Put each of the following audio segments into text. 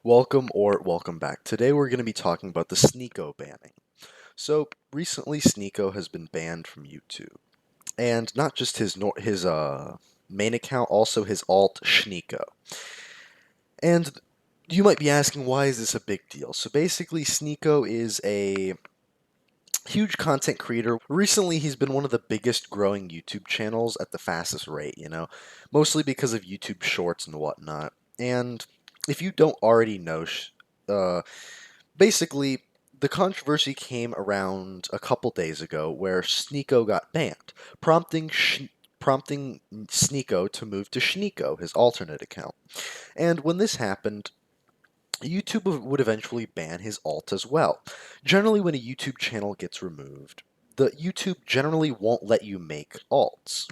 Welcome back. Today we're going to be talking about the SNEAKO banning. So recently SNEAKO has been banned from YouTube. And not just his main account, also his alt SNEAKO. And you might be asking, why is this a big deal? So basically SNEAKO is a huge content creator. Recently he's been one of the biggest growing YouTube channels at the fastest rate, mostly because of YouTube Shorts and whatnot. And if you don't already know, uh, basically, the controversy came around a couple days ago where SNEAKO got banned, prompting SNEAKO to move to SNEAKO, his alternate account. And when this happened, YouTube would eventually ban his alt as well. Generally, when a YouTube channel gets removed, the YouTube generally won't let you make alts.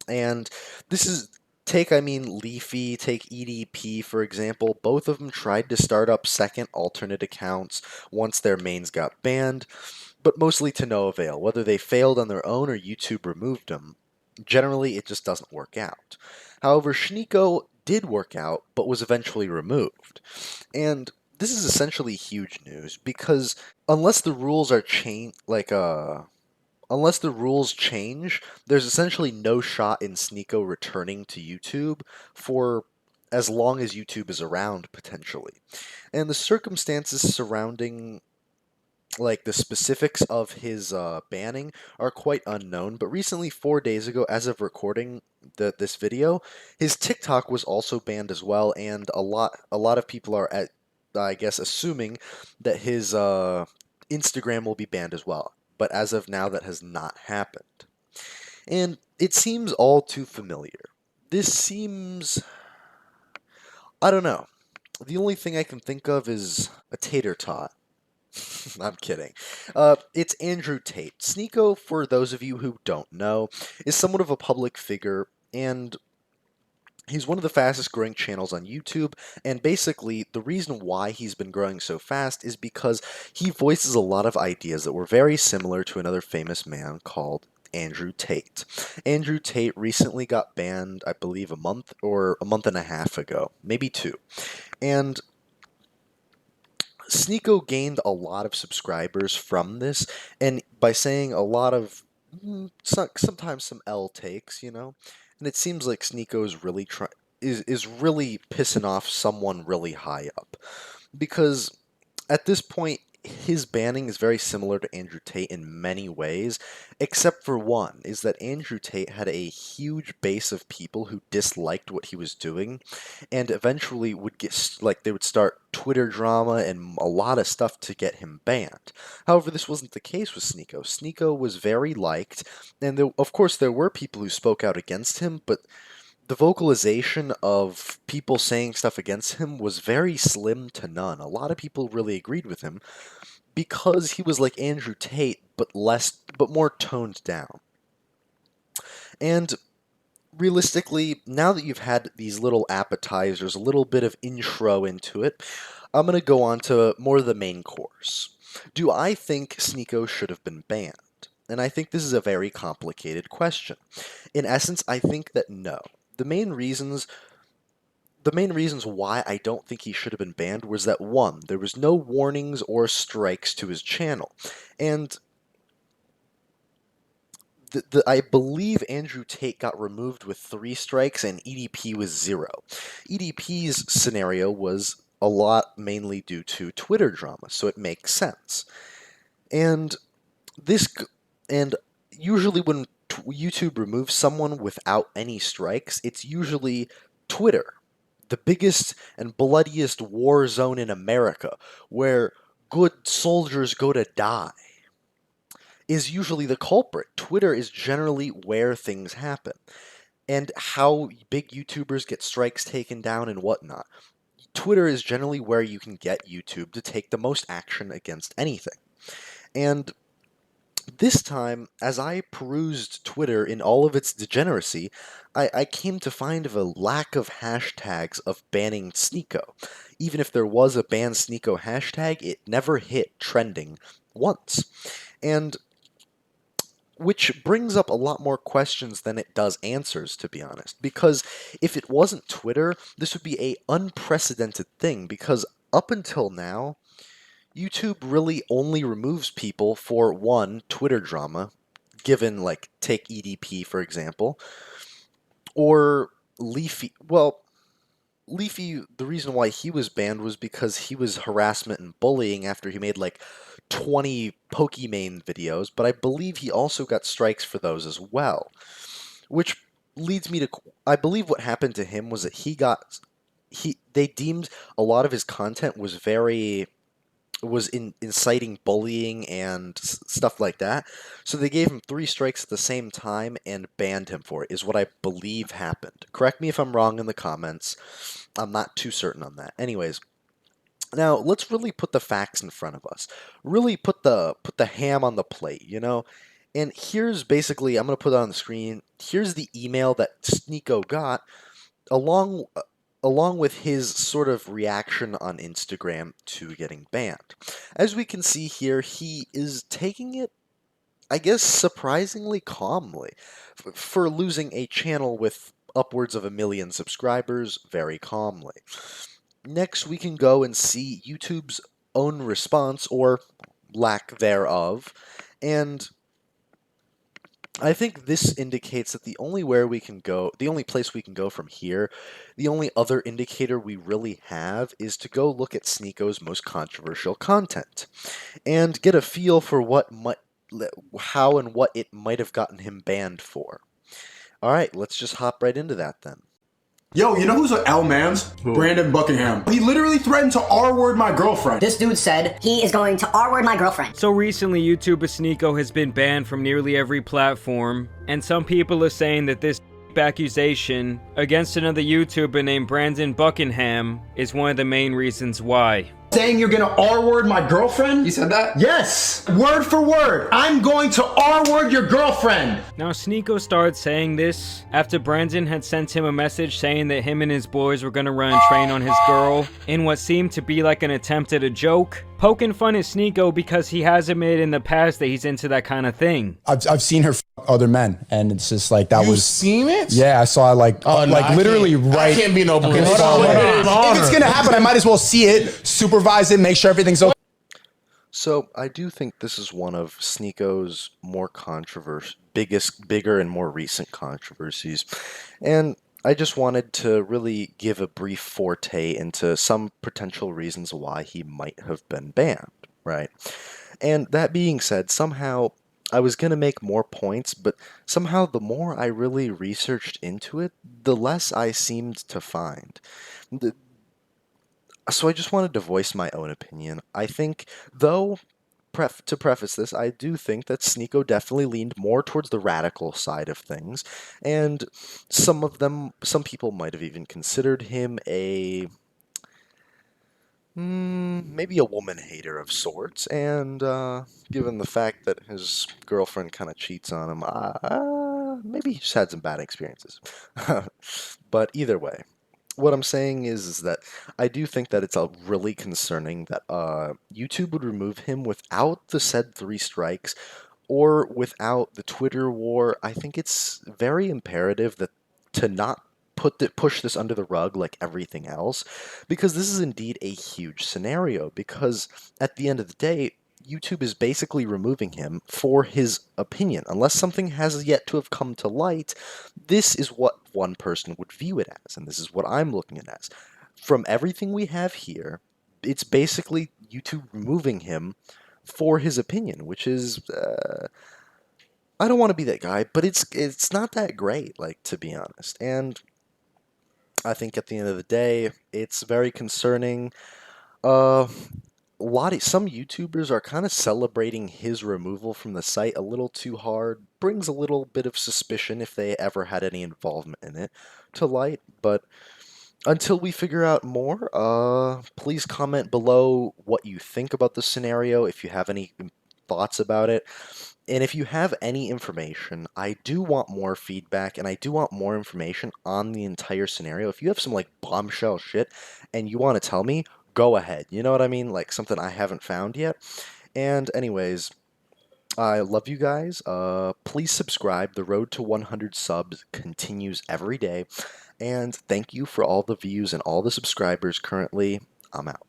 And this is Leafy, take EDP for example. Both of them tried to start up second alternate accounts once their mains got banned, but mostly to no avail. Whether they failed on their own or YouTube removed them, generally it just doesn't work out. However, SNEAKO did work out, but was eventually removed. And this is essentially huge news because unless the rules are unless the rules change, there's essentially no shot in SNEAKO returning to YouTube for as long as YouTube is around, potentially. And the circumstances surrounding the specifics of his banning are quite unknown, but recently, 4 days ago, as of recording this video, his TikTok was also banned as well, and a lot of people are I guess, assuming that his Instagram will be banned as well. But as of now, that has not happened. And it seems all too familiar. This seems, I don't know. The only thing I can think of is a tater tot. I'm kidding. It's Andrew Tate. SNEAKO, for those of you who don't know, is somewhat of a public figure, and he's one of the fastest growing channels on YouTube, and basically the reason why he's been growing so fast is because he voices a lot of ideas that were very similar to another famous man called Andrew Tate. Andrew Tate recently got banned, I believe, a month and a half ago, maybe two. And SNEAKO gained a lot of subscribers from this, and by saying a lot of sometimes some L takes, and it seems like SNEAKO is really pissing off someone really high up, because at this point his banning is very similar to Andrew Tate in many ways, except for one, is that Andrew Tate had a huge base of people who disliked what he was doing, and eventually they would start Twitter drama and a lot of stuff to get him banned. However, this wasn't the case with SNEAKO. SNEAKO was very liked, and of course there were people who spoke out against him, but the vocalization of people saying stuff against him was very slim to none. A lot of people really agreed with him because he was like Andrew Tate, but more toned down. And realistically, now that you've had these little appetizers, a little bit of intro into it, I'm going to go on to more of the main course. Do I think SNEAKO should have been banned? And I think this is a very complicated question. In essence, I think that no. The main reasons why I don't think he should have been banned was that, one, there was no warnings or strikes to his channel, and I believe Andrew Tate got removed with 3 strikes and EDP was 0. EDP's scenario was a lot mainly due to Twitter drama, so it makes sense. And this and usually when YouTube removes someone without any strikes, it's usually Twitter, the biggest and bloodiest war zone in America, where good soldiers go to die, is usually the culprit. Twitter is generally where things happen, and how big YouTubers get strikes taken down and whatnot. Twitter is generally where you can get YouTube to take the most action against anything. And this time, as I perused Twitter in all of its degeneracy, I came to find of a lack of hashtags of banning SNEAKO. Even if there was a ban SNEAKO hashtag, it never hit trending once. And which brings up a lot more questions than it does answers, to be honest. Because if it wasn't Twitter, this would be a unprecedented thing, because up until now, YouTube really only removes people for one, Twitter drama, given like take EDP for example, or Leafy. Well, Leafy, the reason why he was banned was because he was harassment and bullying after he made like 20 Pokimane videos, but I believe he also got strikes for those as well. Which leads me to I believe what happened to him was that they deemed a lot of his content was inciting bullying and stuff like that. So they gave him 3 strikes at the same time and banned him for it, is what I believe happened. Correct me if I'm wrong in the comments. I'm not too certain on that. Anyways, now let's really put the facts in front of us. Really put the ham on the plate, you know? And here's basically, I'm going to put it on the screen. Here's the email that SNEAKO got along along with his sort of reaction on Instagram to getting banned. As we can see here, he is taking it, I guess, surprisingly calmly for losing a channel with upwards of 1 million subscribers very calmly. Next, we can go and see YouTube's own response, or lack thereof, and I think this indicates that the only place we can go from here, the only other indicator we really have is to go look at SNEAKO's most controversial content and get a feel for how and what it might have gotten him banned for. All right, let's just hop right into that then. Yo, you know who's an L-Mans? Brandon Buckingham. He literally threatened to R-word my girlfriend. This dude said he is going to R-word my girlfriend. So recently, YouTuber SNEAKO has been banned from nearly every platform, and some people are saying that this accusation against another YouTuber named Brandon Buckingham is one of the main reasons why. Saying you're gonna R-word my girlfriend? You said that? Yes! Word for word! I'm going to R-word your girlfriend! Now, SNEAKO started saying this after Brandon had sent him a message saying that him and his boys were gonna run a train on his girl in what seemed to be like an attempt at a joke, poking fun at SNEAKO because he has admitted in the past that he's into that kind of thing. I've seen her f other men, and it's just like that. You've seen it? Yeah, I saw like no, literally right. I can't be no Okay, bullshit. if it's gonna happen, I might as well see it, supervise it, make sure everything's okay. So I do think this is one of SNEAKO's more bigger and more recent controversies, and I just wanted to really give a brief forte into some potential reasons why he might have been banned, right? And that being said, somehow I was going to make more points, but somehow the more I really researched into it, the less I seemed to find. So I just wanted to voice my own opinion. I think, though, to preface this, I do think that SNEAKO definitely leaned more towards the radical side of things, and some people might have even considered him maybe a woman hater of sorts, and given the fact that his girlfriend kind of cheats on him, maybe he just had some bad experiences. But either way, what I'm saying is that I do think that it's really concerning that YouTube would remove him without the said 3 strikes or without the Twitter war. I think it's very imperative that to not push this under the rug like everything else, because this is indeed a huge scenario, because at the end of the day, YouTube is basically removing him for his opinion. Unless something has yet to have come to light, this is what one person would view it as, and this is what I'm looking at as. From everything we have here, it's basically YouTube removing him for his opinion, which is, I don't want to be that guy, but it's not that great, like, to be honest. And I think at the end of the day, it's very concerning. Some YouTubers are kind of celebrating his removal from the site a little too hard. Brings a little bit of suspicion, if they ever had any involvement in it, to light. But until we figure out more, please comment below what you think about the scenario, if you have any thoughts about it. And if you have any information, I do want more feedback, and I do want more information on the entire scenario. If you have some, like, bombshell shit and you want to tell me, go ahead. You know what I mean? Like, something I haven't found yet. And anyways, I love you guys. Please subscribe. The road to 100 subs continues every day. And thank you for all the views and all the subscribers currently. I'm out.